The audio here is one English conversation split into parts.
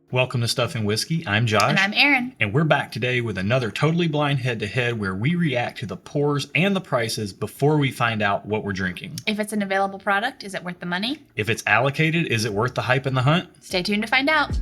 Welcome to Stuff and Whiskey. I'm Josh. And I'm Erin. And we're back today with another totally blind head-to-head where we react to the pours and the prices before we find out what we're drinking. If it's an available product, is it worth the money? If it's allocated, is it worth the hype and the hunt? Stay tuned to find out.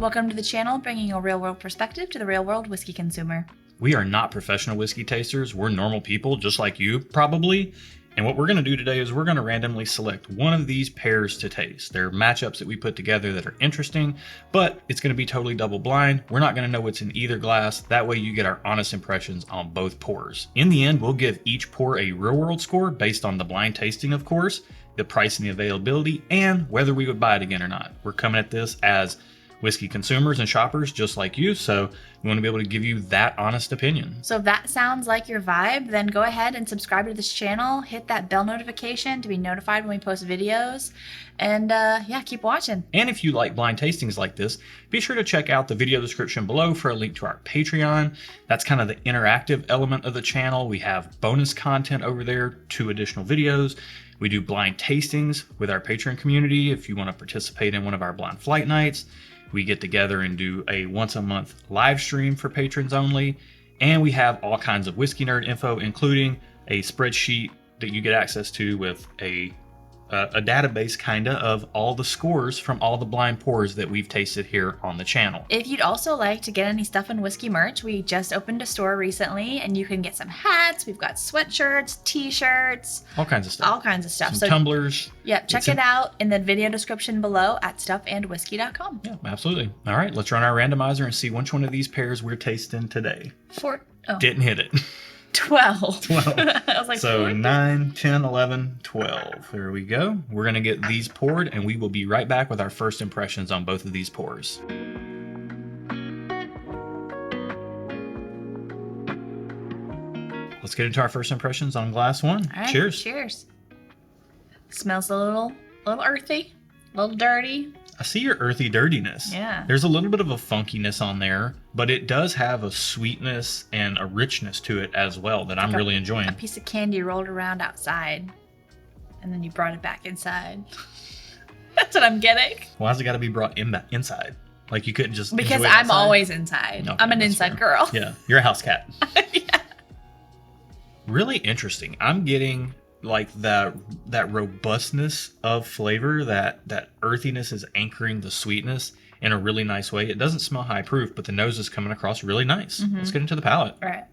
Welcome to the channel, bringing a real-world perspective to the real-world whiskey consumer. We are not professional whiskey tasters. We're normal people, just like you, probably. And what we're going to do today is we're going to randomly select one of these pairs to taste. They're matchups that we put together that are interesting, but it's going to be totally double blind. We're not going to know what's in either glass. That way you get our honest impressions on both pours. In the end, we'll give each pour a real-world score based on the blind tasting, of course, the price and the availability, and whether we would buy it again or not. We're coming at this as whiskey consumers and shoppers just like you, so we want to be able to give you that honest opinion. So if that sounds like your vibe, then go ahead and subscribe to this channel, hit that bell notification to be notified when we post videos, and yeah, keep watching. And if you like blind tastings like this, be sure to check out the video description below for a link to our Patreon. That's kind of the interactive element of the channel. We have bonus content over there, 2 additional videos. We do blind tastings with our Patreon community. If you want to participate in one of our blind flight nights, we get together and do a once a month live stream for patrons only. And we have all kinds of whiskey nerd info, including a spreadsheet that you get access to with a database kinda of all the scores from all the blind pours that we've tasted here on the channel. If you'd also like to get any Stuff and Whiskey merch, we just opened a store recently and you can get some hats. We've got sweatshirts, t-shirts, All kinds of stuff. all kinds of stuff. Some tumblers. Yep, check it out in the video description below at stuffandwhiskey.com. Yeah, absolutely. All right, let's run our randomizer and see which one of these pairs we're tasting today. Didn't hit it. 12. I was like, so 9, 10, 11, 12. There we go. We're going to get these poured, and we will be right back with our first impressions on both of these pours. Let's get into our first impressions on glass one. All right, cheers. Cheers. Smells a little earthy, a little dirty. I see your earthy dirtiness. Yeah. There's a little bit of a funkiness on there, but it does have a sweetness and a richness to it as well that I'm really enjoying. A piece of candy rolled around outside, and then you brought it back inside. That's what I'm getting. Why's it got to be brought inside? Like you couldn't just because enjoy it I'm outside? always inside. Okay, I'm an that's inside fair. girl. Yeah, you're a house cat. Yeah. Really interesting. I'm getting like that robustness of flavor, that earthiness is anchoring the sweetness in a really nice way. It doesn't smell high proof, but the nose is coming across really nice. Let's get into the palate. All right.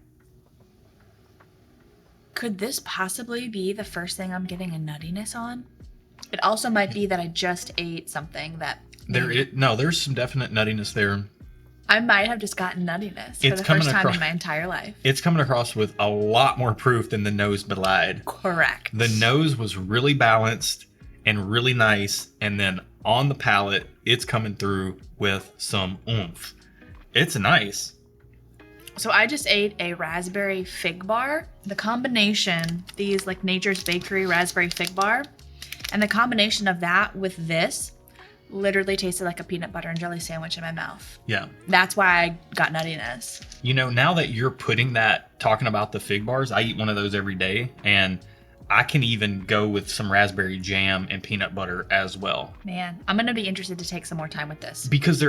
Could this possibly be the first thing I'm getting a nuttiness on? It also might be that I just ate something that... There's some definite nuttiness there. I might have just gotten nuttiness for the first time in my entire life. It's coming across with a lot more proof than the nose belied. Correct. The nose was really balanced and really nice, and then on the palate, it's coming through with some oomph. It's nice. So I just ate a raspberry fig bar. The combination, these like Nature's Bakery raspberry fig bar, and the combination of that with this literally tasted like a peanut butter and jelly sandwich in my mouth. Yeah. That's why I got nuttiness. You know, now that you're talking about the fig bars, I eat one of those every day, and I can even go with some raspberry jam and peanut butter as well. Man, I'm going to be interested to take some more time with this. Because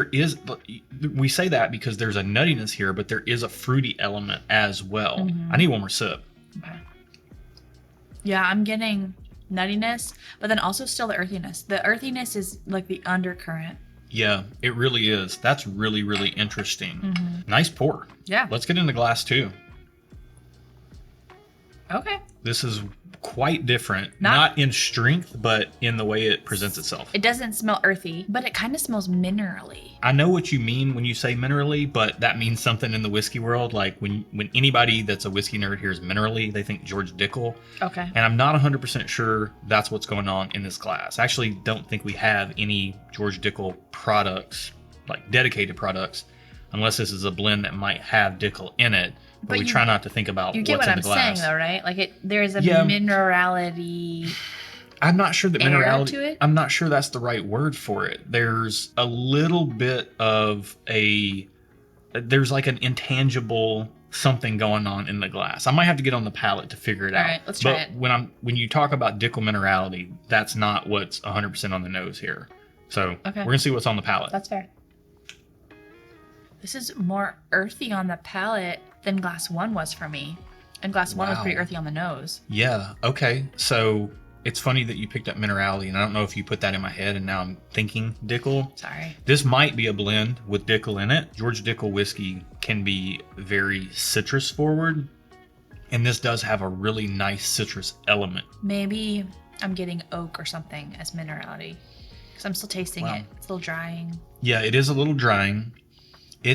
we say that because there's a nuttiness here, but there is a fruity element as well. I need one more sip. Okay. Yeah, I'm getting nuttiness, but then also still the earthiness. The earthiness is like the undercurrent. Yeah, it really is. That's really, really interesting. Nice pour. Yeah. Let's get into glass 2. Okay. This is quite different. Not in strength, but in the way it presents itself. It doesn't smell earthy, but it kind of smells minerally. I know what you mean when you say minerally, but that means something in the whiskey world. Like when anybody that's a whiskey nerd hears minerally, they think George Dickel. Okay. And I'm not 100% sure that's what's going on in this glass. I actually don't think we have any George Dickel products, like dedicated products, unless this is a blend that might have Dickel in it. But we try not to think about what's in the glass. You get what I'm saying, though, right? Like there's a minerality. I'm not sure that minerality. To it? I'm not sure that's the right word for it. There's a little bit of there's like an intangible something going on in the glass. I might have to get on the palate to figure it out. All right, let's try it. When you talk about Dickel minerality, that's not what's 100% on the nose here. So Okay. we're gonna see what's on the palate. That's fair. This is more earthy on the palate than glass 1 was for me. And glass 1 was pretty earthy on the nose. Yeah. Okay. So it's funny that you picked up minerality, and I don't know if you put that in my head, and now I'm thinking Dickel. Sorry. This might be a blend with Dickel in it. George Dickel whiskey can be very citrus forward, and this does have a really nice citrus element. Maybe I'm getting oak or something as minerality, because I'm still tasting it. It's a little drying. Yeah, it is a little drying. I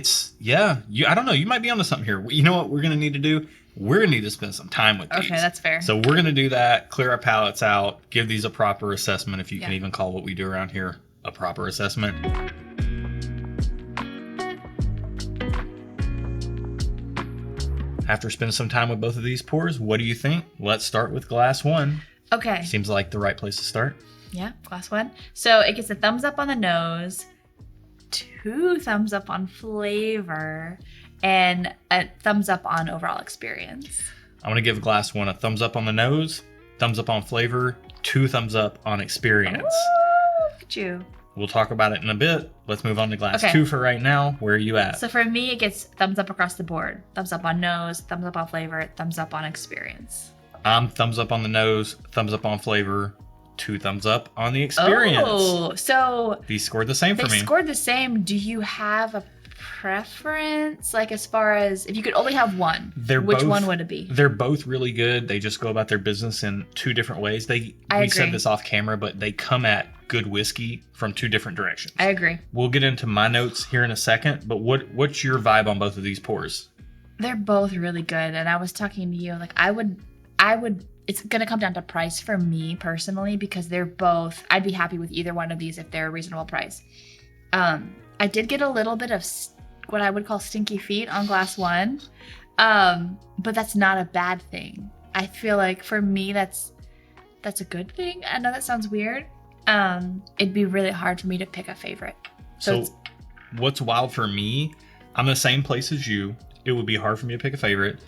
don't know. You might be onto something here. You know what we're going to need to do? We're going to need to spend some time with these. Okay, that's fair. So we're going to do that, clear our palates out, give these a proper assessment, if you can even call what we do around here a proper assessment. After spending some time with both of these pours, what do you think? Let's start with glass 1. Okay. Seems like the right place to start. Yeah, glass 1. So it gets a thumbs up on the nose, 2 thumbs up on flavor, and a thumbs up on overall experience. I'm going to give glass 1 a thumbs up on the nose, thumbs up on flavor, 2 thumbs up on experience. Ooh, look at you. We'll talk about it in a bit. Let's move on to glass 2 for right now. Where are you at? So for me, it gets thumbs up across the board. Thumbs up on nose, thumbs up on flavor, thumbs up on experience. I'm thumbs up on the nose, thumbs up on flavor, 2 thumbs up on the experience. Oh, so these scored the same for me. They scored the same. Do you have a preference? Like, as far as if you could only have one, which one would it be? They're both really good. They just go about their business in 2 different ways. We said this off camera, but they come at good whiskey from 2 different directions. I agree. We'll get into my notes here in a second, but what's your vibe on both of these pours? They're both really good, and I was talking to you, like I would it's gonna come down to price for me personally, because they're both, I'd be happy with either one of these if they're a reasonable price. I did get a little bit of what I would call stinky feet on glass 1, but that's not a bad thing. I feel like for me that's a good thing. I know that sounds weird. It'd be really hard for me to pick a favorite. So what's wild for me, I'm in the same place as you. It would be hard for me to pick a favorite,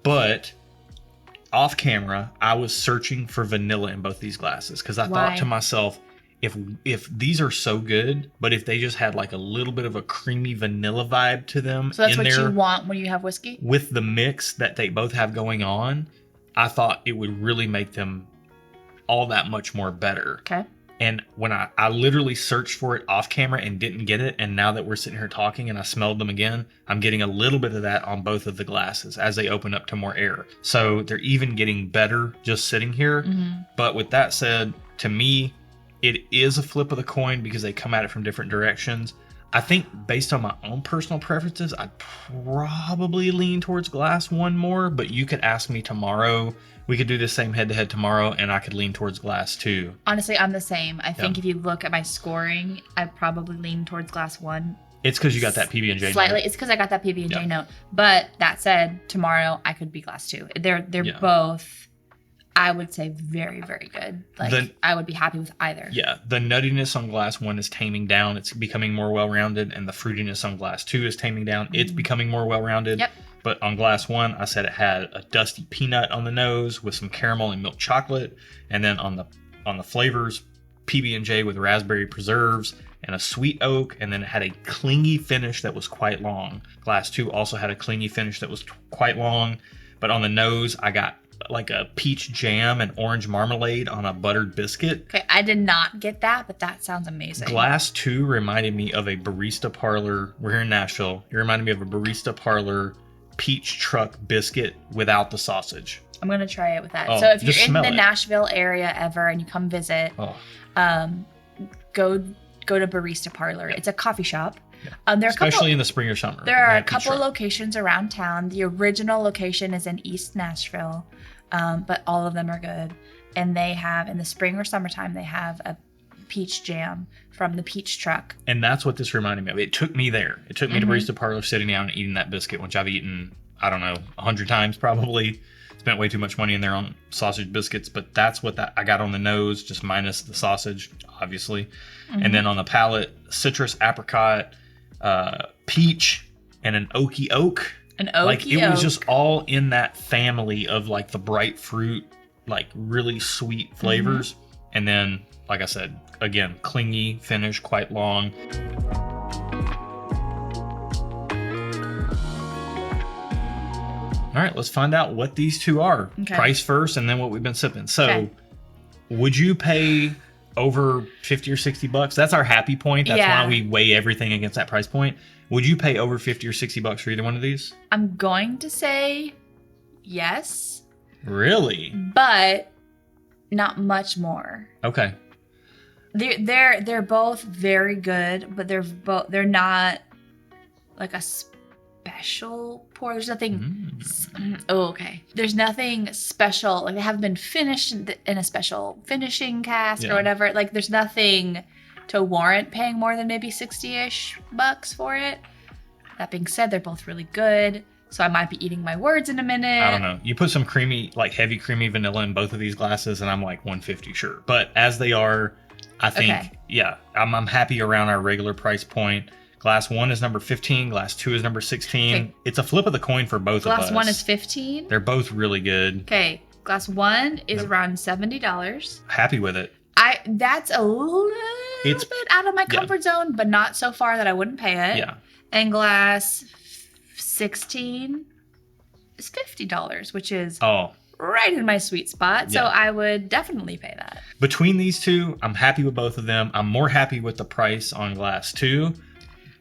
but off camera, I was searching for vanilla in both these glasses, because I thought to myself, if these are so good, but if they just had like a little bit of a creamy vanilla vibe to them, so that's what you want when you have whiskey? With the mix that they both have going on, I thought it would really make them all that much more better. Okay. And when I literally searched for it off camera and didn't get it, and now that we're sitting here talking and I smelled them again, I'm getting a little bit of that on both of the glasses as they open up to more air. So they're even getting better just sitting here. Mm-hmm. But with that said, to me, it is a flip of the coin because they come at it from different directions. I think based on my own personal preferences, I'd probably lean towards glass 1 more, but you could ask me tomorrow. We could do the same head-to-head tomorrow, and I could lean towards glass 2. Honestly, I'm the same. I think if you look at my scoring, I'd probably lean towards glass 1. It's because you got that PB&J slightly note. It's because I got that PB&J note. But that said, tomorrow I could be glass 2. They're both, I would say, very, very good. Like, I would be happy with either. Yeah, the nuttiness on glass 1 is taming down. It's becoming more well-rounded, and the fruitiness on glass 2 is taming down. Mm-hmm. It's becoming more well-rounded. Yep. But on glass 1, I said it had a dusty peanut on the nose with some caramel and milk chocolate, and then on the flavors, PB&J with raspberry preserves and a sweet oak, and then it had a clingy finish that was quite long. Glass 2 also had a clingy finish that was quite long, but on the nose, I got like a peach jam and orange marmalade on a buttered biscuit. Okay, I did not get that, but that sounds amazing. Glass 2 reminded me of a barista parlor. We're here in Nashville. It reminded me of a barista parlor peach truck biscuit without the sausage. I'm gonna try it with that. So if you're in the Nashville area ever and you come visit, go to Barista Parlor. It's a coffee shop. Yeah. Especially in the spring or summer. There are a couple locations around town. The original location is in East Nashville, but all of them are good. And they have, in the spring or summertime, they have a peach jam from the peach truck. And that's what this reminded me of. It took me there. It took me to Barista Parlor, sitting down and eating that biscuit, which I've eaten, I don't know, 100 times probably. Spent way too much money in there on sausage biscuits, but that's what I got on the nose, just minus the sausage, obviously. And then on the palate, citrus, apricot, peach, and an oaky oak. An oaky Like it was oak. just all in that family of like the bright fruit, like really sweet flavors. And then, like I said, again, clingy finish, quite long. All right, let's find out what these two are. Okay. Price first, and then what we've been sipping. So, Okay. would you pay over 50 or 60 bucks? That's our happy point. That's Yeah. why we weigh everything against that price point. Would you pay over 50 or 60 bucks for either one of these? I'm going to say yes, Really? but not much more. Okay. They're both very good, but they're not like a special pour. There's nothing. Oh, okay. There's nothing special. Like they haven't been finished in a special finishing cask or whatever. Like there's nothing to warrant paying more than maybe 60-ish bucks for it. That being said, they're both really good. So I might be eating my words in a minute. I don't know. You put some creamy, like heavy creamy vanilla in both of these glasses, and I'm like 150, sure. But as they are, I think, yeah, I'm happy around our regular price point. Glass 1 is number 15. Glass 2 is number 16. Okay. It's a flip of the coin for both of us. Glass 1 is 15. They're both really good. Okay, glass 1 is around $70. Happy with it. That's a little bit out of my comfort zone, but not so far that I wouldn't pay it. Yeah. And glass 16 is $50, which is right in my sweet spot. So I would definitely pay that. Between these two, I'm happy with both of them. I'm more happy with the price on glass 2,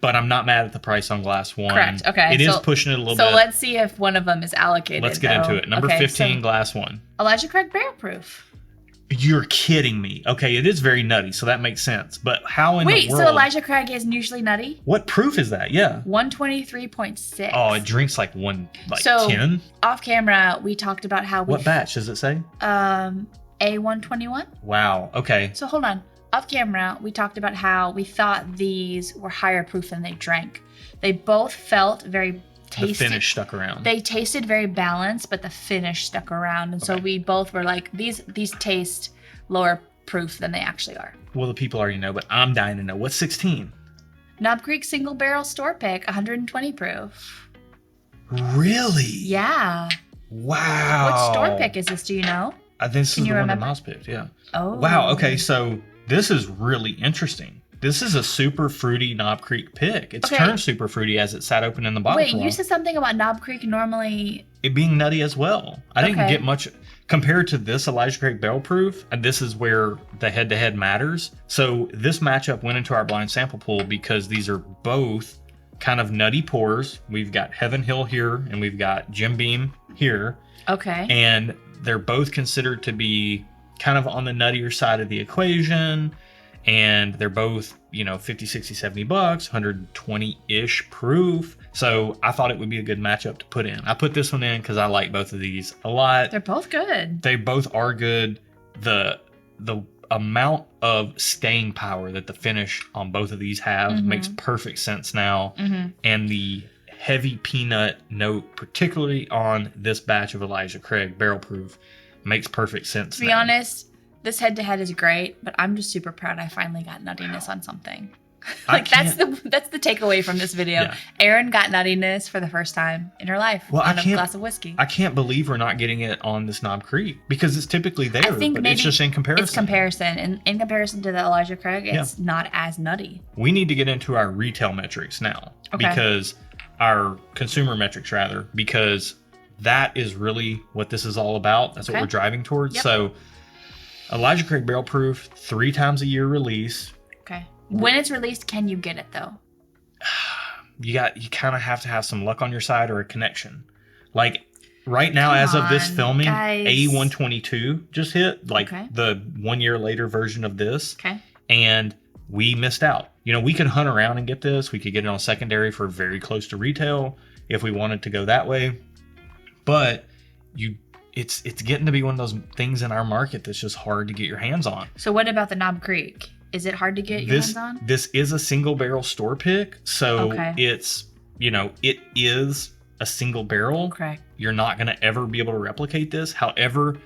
but I'm not mad at the price on glass 1. Correct. Okay. It is pushing it a little bit. So let's see if one of them is allocated. Let's get into it. Number 15, glass 1. Elijah Craig Barrel Proof. You're kidding me. Okay, it is very nutty, so that makes sense. But how in the world? Wait, so Elijah Craig isn't usually nutty? What proof is that? Yeah. 123.6. Oh, it drinks like 10? Off camera, we talked about how What batch does it say? A121. Wow. Okay. So hold on. Off camera, we talked about how we thought these were higher proof than they drank. They both felt very tasty. The finish stuck around. They tasted very balanced, but the finish stuck around. And so we both were like, these taste lower proof than they actually are. Well, the people already know, but I'm dying to know. What's 16? Knob Creek Single Barrel Store Pick, 120 proof. Really? Yeah. Wow. What store pick is this? Do you know? I think this is the one that Miles picked, yeah. Oh. Wow, okay, so this is really interesting. This is a super fruity Knob Creek pick. It's turned super fruity as it sat open in the bottle. Wait, you said something about Knob Creek normally... It being nutty as well. I didn't get much... Compared to this Elijah Craig Barrel Proof, and this is where the head-to-head matters. So this matchup went into our blind sample pool because these are both kind of nutty pours. We've got Heaven Hill here, and we've got Jim Beam here. Okay. And they're both considered to be kind of on the nuttier side of the equation. And they're both, 50, 60, 70 bucks, 120-ish proof. So I thought it would be a good matchup to put in. I put this one in because I like both of these a lot. They're both good. They both are good. The amount of staying power that the finish on both of these have makes perfect sense now. And the heavy peanut note, particularly on this batch of Elijah Craig Barrel Proof, makes perfect sense. To be honest, this head-to-head is great, but I'm just super proud I finally got nuttiness on something. That's the takeaway from this video. Yeah. Erin got nuttiness for the first time in her life on a glass of whiskey. I can't believe we're not getting it on this Knob Creek because it's typically there, I think but maybe it's just in comparison. It's comparison. And in comparison to the Elijah Craig, it's not as nutty. We need to get into our retail metrics now because our consumer metrics rather, because that is really what this is all about. That's what we're driving towards. Yep. So Elijah Craig Barrel Proof, 3 times a year release. Okay. When it's released, can you get it though? You kind of have to have some luck on your side or a connection. Like right now, as of this filming, A122 just hit, the 1 year later version of this. Okay. And we missed out. We could hunt around and get this. We could get it on secondary for very close to retail if we wanted to go that way. But it's getting to be one of those things in our market that's just hard to get your hands on. So what about the Knob Creek? Is it hard to get your hands on? This is a single barrel store pick. So it's, it is a single barrel. Okay. You're not going to ever be able to replicate this. However,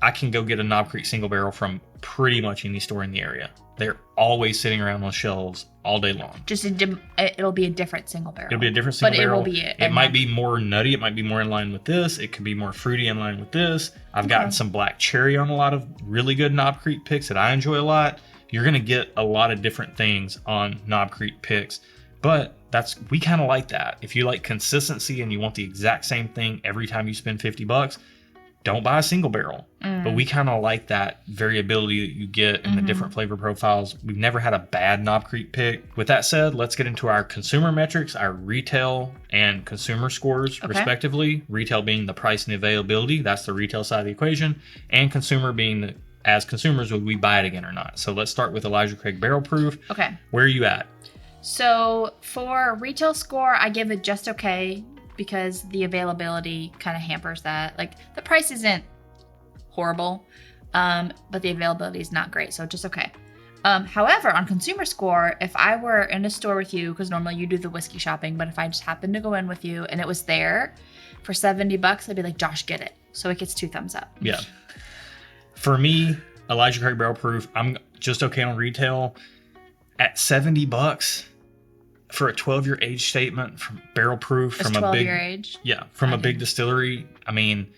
I can go get a Knob Creek single barrel from pretty much any store in the area. They're always sitting around on shelves all day long. Just it'll be a different single barrel. It'll be a different single barrel. But it will be it. It might be more nutty. It might be more in line with this. It could be more fruity in line with this. I've gotten some black cherry on a lot of really good Knob Creek picks that I enjoy a lot. You're going to get a lot of different things on Knob Creek picks, but we kind of like that. If you like consistency and you want the exact same thing every time you spend $50, don't buy a single barrel. But we kind of like that variability that you get in the different flavor profiles. We've never had a bad Knob Creek pick. With that said, let's get into our consumer metrics, our retail and consumer scores, respectively. Retail being the price and availability. That's the retail side of the equation. And consumer being as consumers, would we buy it again or not? So let's start with Elijah Craig Barrel Proof. Okay. Where are you at? So for retail score, I give it just okay, because the availability kind of hampers that. Like, the price isn't horrible, but the availability is not great, so just okay. However, on consumer score, if I were in a store with you, because normally you do the whiskey shopping, but if I just happened to go in with you and it was there for $70, I'd be like, Josh, get it. So it gets 2 thumbs up. Yeah. For me, Elijah Craig Barrel Proof, I'm just okay on retail. At $70 for a 12-year age statement from barrel proof from a big age. Yeah, from a big distillery. I mean,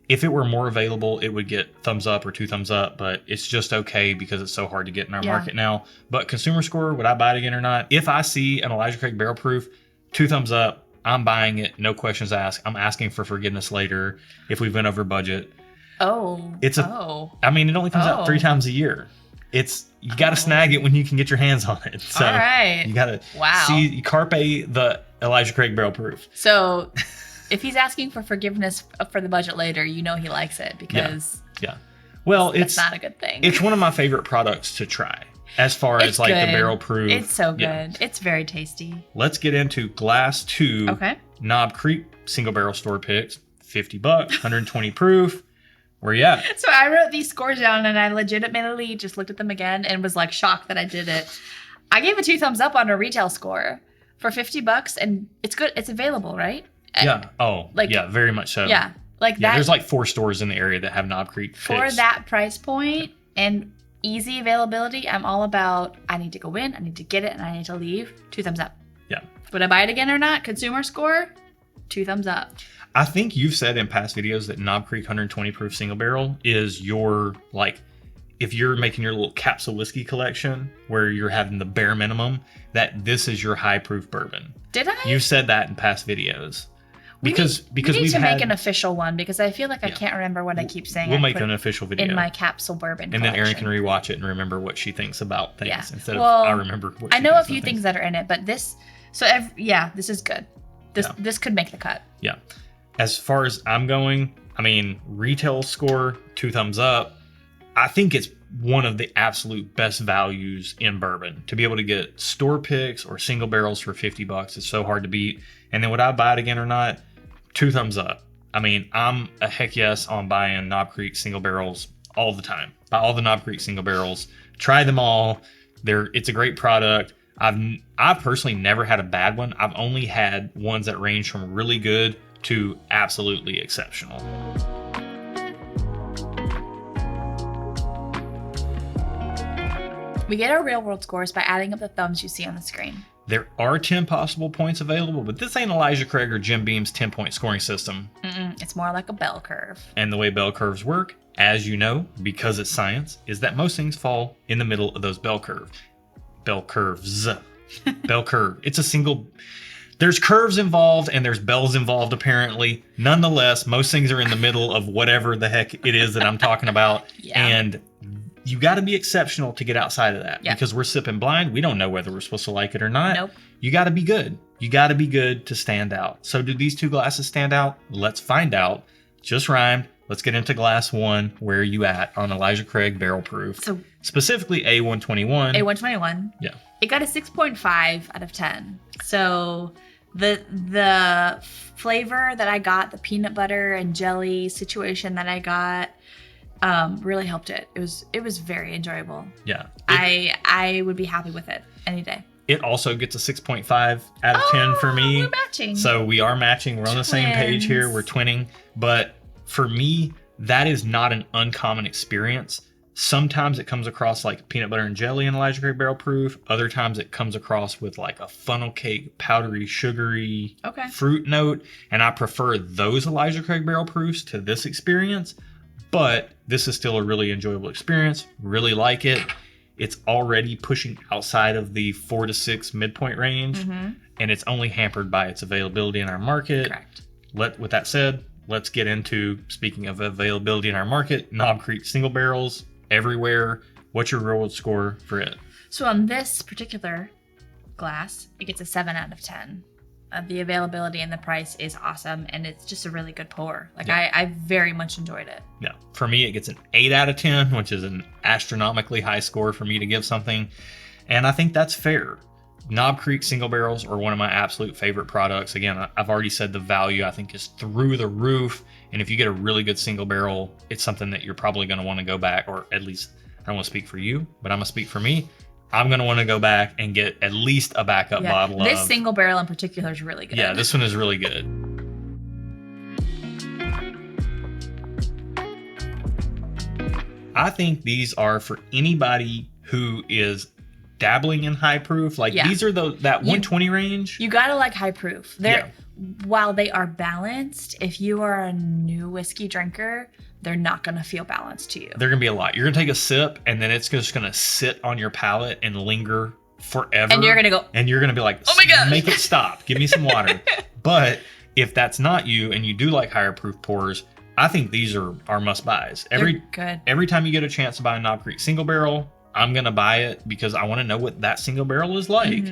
if it were more available, it would get thumbs up or 2 thumbs up, but it's just okay because it's so hard to get in our market now. But consumer score, would I buy it again or not? If I see an Elijah Craig Barrel Proof, 2 thumbs up, I'm buying it, no questions asked. I'm asking for forgiveness later if we've went over budget. I mean, it only comes out 3 times a year. You got to snag it when you can get your hands on it. So all right. You got to see carpe the Elijah Craig Barrel Proof. So if he's asking for forgiveness for the budget later, you know he likes it, because well, it's not a good thing. It's one of my favorite products to try as far as like the barrel proof. It's so good. It's very tasty. Let's get into Glass 2 Knob Creek single barrel store picks. $50, 120 proof. Where you at? So I wrote these scores down, and I legitimately just looked at them again and was like shocked that I did it. I gave it 2 thumbs up on a retail score for $50, and it's good. It's available, right? Yeah. Very much so. Yeah. That. There's like 4 stores in the area that have Knob Creek picks. For that price point and easy availability, I'm all about, I need to go in, I need to get it, and I need to leave. 2 thumbs up. Yeah. Would I buy it again or not? Consumer score, 2 thumbs up. I think you've said in past videos that Knob Creek 120 proof single barrel is your, like, if you're making your little capsule whiskey collection where you're having the bare minimum, that this is your high proof bourbon. Did I? You've said that in past videos. Because we need to make an official one, because I feel like I can't remember what I keep saying. We'll make an official video in my capsule bourbon and collection. Then Erin can rewatch it and remember what she thinks about things instead of I remember what I know a few things that are in it, but this this is good. This could make the cut. Yeah. As far as I'm going, I mean, retail score, 2 thumbs up. I think it's one of the absolute best values in bourbon. To be able to get store picks or single barrels for $50 is so hard to beat. And then would I buy it again or not? 2 thumbs up. I mean, I'm a heck yes on buying Knob Creek single barrels all the time. Buy all the Knob Creek single barrels. Try them all. It's a great product. I've personally never had a bad one. I've only had ones that range from really good to absolutely exceptional. We get our real world scores by adding up the thumbs you see on the screen. There are 10 possible points available, but this ain't Elijah Craig or Jim Beam's 10-point scoring system. It's more like a bell curve. And the way bell curves work, as you know, because it's science, is that most things fall in the middle of those bell curves. Bell curves. Bell curve. It's a single... There's curves involved and there's bells involved, apparently. Nonetheless, most things are in the middle of whatever the heck it is that I'm talking about. And you got to be exceptional to get outside of that. Because we're sipping blind. We don't know whether we're supposed to like it or not. Nope. You got to be good. You got to be good to stand out. So do these 2 glasses stand out? Let's find out. Just rhymed. Let's get into glass 1. Where are you at on Elijah Craig Barrel Proof? So specifically A121. A121. Yeah. It got a 6.5 out of 10. So the flavor that I got, the peanut butter and jelly situation that I got, really helped it. It was very enjoyable. Yeah. I would be happy with it any day. It also gets a 6.5 out of 10 for me. We're matching. So we are matching. We're on the same page here. We're twinning. But for me, that is not an uncommon experience. Sometimes it comes across like peanut butter and jelly in Elijah Craig Barrel Proof. Other times it comes across with like a funnel cake, powdery, sugary fruit note. And I prefer those Elijah Craig Barrel Proofs to this experience. But this is still a really enjoyable experience. Really like it. It's already pushing outside of the 4 to 6 midpoint range. And it's only hampered by its availability in our market. Correct. With that said, let's get into, speaking of availability in our market, Knob Creek single barrels everywhere. What's your real world score for it? So on this particular glass, it gets a 7 out of 10. The availability and the price is awesome, and it's just a really good pour. Like, yeah. I very much enjoyed it. Yeah, for me, it gets an 8 out of 10, which is an astronomically high score for me to give something, and I think that's fair. Knob Creek single barrels are one of my absolute favorite products. Again, I've already said the value I think is through the roof. And if you get a really good single barrel, it's something that you're probably going to want to go back, or at least, I don't want to speak for you, but I'm going to speak for me. I'm going to want to go back and get at least a backup bottle of. This single barrel in particular is really good. Yeah, this one is really good. I think these are for anybody who is dabbling in high proof. Like these are that 120 range. You gotta like high proof. While they are balanced, if you are a new whiskey drinker, they're not gonna feel balanced to you. They're gonna be a lot. You're gonna take a sip and then it's just gonna sit on your palate and linger forever. And you're gonna go. And you're gonna be like, oh my gosh, make it stop. Give me some water. But if that's not you and you do like higher proof pours, I think these are must buys. They're good. Every time you get a chance to buy a Knob Creek single barrel, I'm going to buy it because I want to know what that single barrel is like.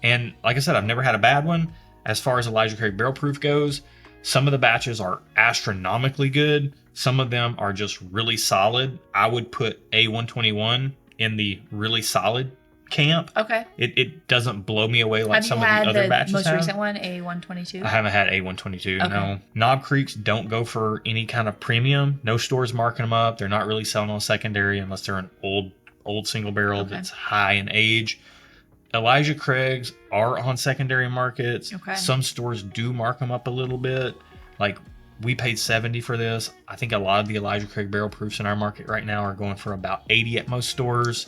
And like I said, I've never had a bad one. As far as Elijah Craig Barrel Proof goes, some of the batches are astronomically good. Some of them are just really solid. I would put A121 in the really solid camp. Okay. It doesn't blow me away like some of the other batches have. Most recent one, A122? I haven't had A122, okay. No. Knob Creeks don't go for any kind of premium. No store's marking them up. They're not really selling on secondary unless they're an old single barrel that's high in age. Elijah Craig's are on secondary markets. Some stores do mark them up a little bit. Like, we paid $70 for this. I think a lot of the Elijah Craig barrel proofs in our market right now are going for about $80 at most stores.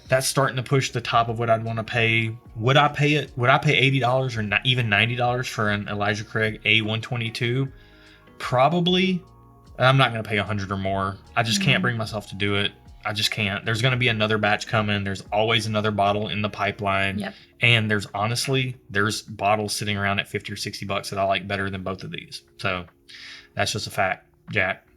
That's starting to push the top of what I'd want to pay. Would I pay it? Would I pay $80 or not even $90 for an Elijah Craig A122? Probably. I'm not going to pay $100 or more. I just can't bring myself to do it. I just can't. There's going to be another batch coming. There's always another bottle in the pipeline. And there's bottles sitting around at $50 or $60 that I like better than both of these. So that's just a fact, Jack,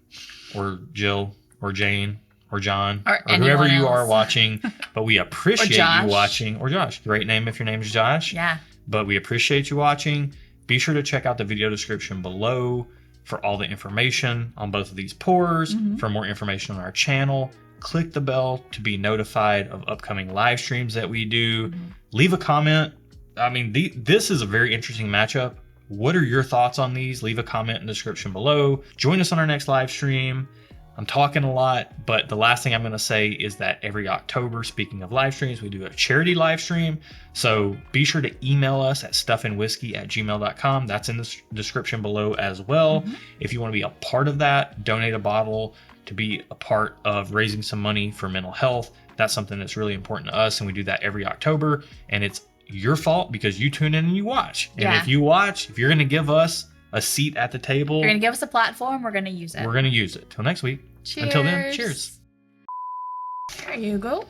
or Jill, or Jane, or John, or whoever you are watching. But we appreciate you watching. Or Josh. Great name if your name is Josh. Yeah. But we appreciate you watching. Be sure to check out the video description below for all the information on both of these pours. For more information on our channel, click the bell to be notified of upcoming live streams that we do. Leave a comment. I mean, this is a very interesting matchup. What are your thoughts on these? Leave a comment in the description below. Join us on our next live stream. I'm talking a lot, but the last thing I'm going to say is that every October, speaking of live streams, we do a charity live stream. So be sure to email us at stuffandwhiskey@gmail.com. That's in the description below as well. If you want to be a part of that, donate a bottle to be a part of raising some money for mental health. That's something that's really important to us, and we do that every October. And it's your fault because you tune in and you watch. And if you watch, if you're going to give us a seat at the table, you're going to give us a platform, we're going to use it. We're going to use it. Till next week. Cheers. Until then, cheers. There you go.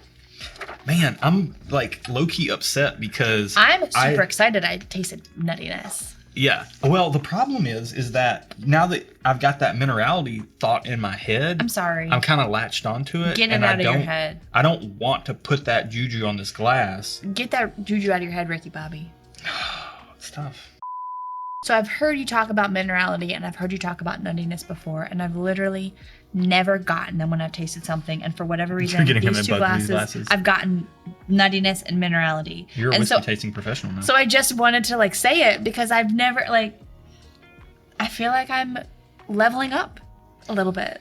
Man, I'm like low-key upset because I'm super excited. I tasted nuttiness. Yeah. Well, the problem is that now that I've got that minerality thought in my head, I'm sorry, I'm kind of latched onto it. Get it out of your head. I don't want to put that juju on this glass. Get that juju out of your head, Ricky Bobby. It's tough. So I've heard you talk about minerality and I've heard you talk about nuttiness before, and I've literally never gotten them when I've tasted something. And for whatever reason, these two glasses, I've gotten nuttiness and minerality. You're a whiskey tasting professional now. So I just wanted to like say it because I've never I feel like I'm leveling up a little bit.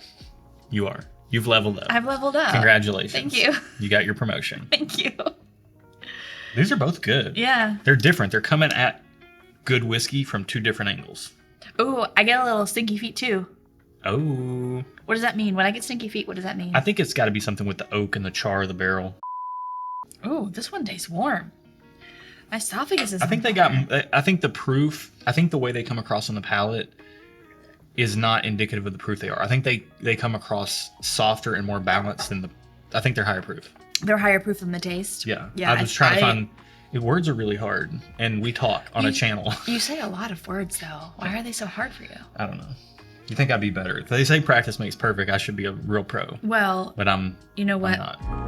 You are. You've leveled up. I've leveled up. Congratulations. Thank you. You got your promotion. Thank you. These are both good. Yeah. They're different. They're coming at good whiskey from two different angles. Ooh, I get a little stinky feet too. Oh. What does that mean? When I get stinky feet, what does that mean? I think it's got to be something with the oak and the char of the barrel. Oh, this one tastes warm. My esophagus is I think I think the proof, I think the way they come across on the palate is not indicative of the proof they are. I think they come across softer and more balanced than I think they're higher proof. They're higher proof than the taste? Yeah. Yeah. I was trying to find, words are really hard, and we talk on a channel. You say a lot of words, though. Why are they so hard for you? I don't know. You think I'd be better. If they say practice makes perfect, I should be a real pro. Well, but you know what? I'm not.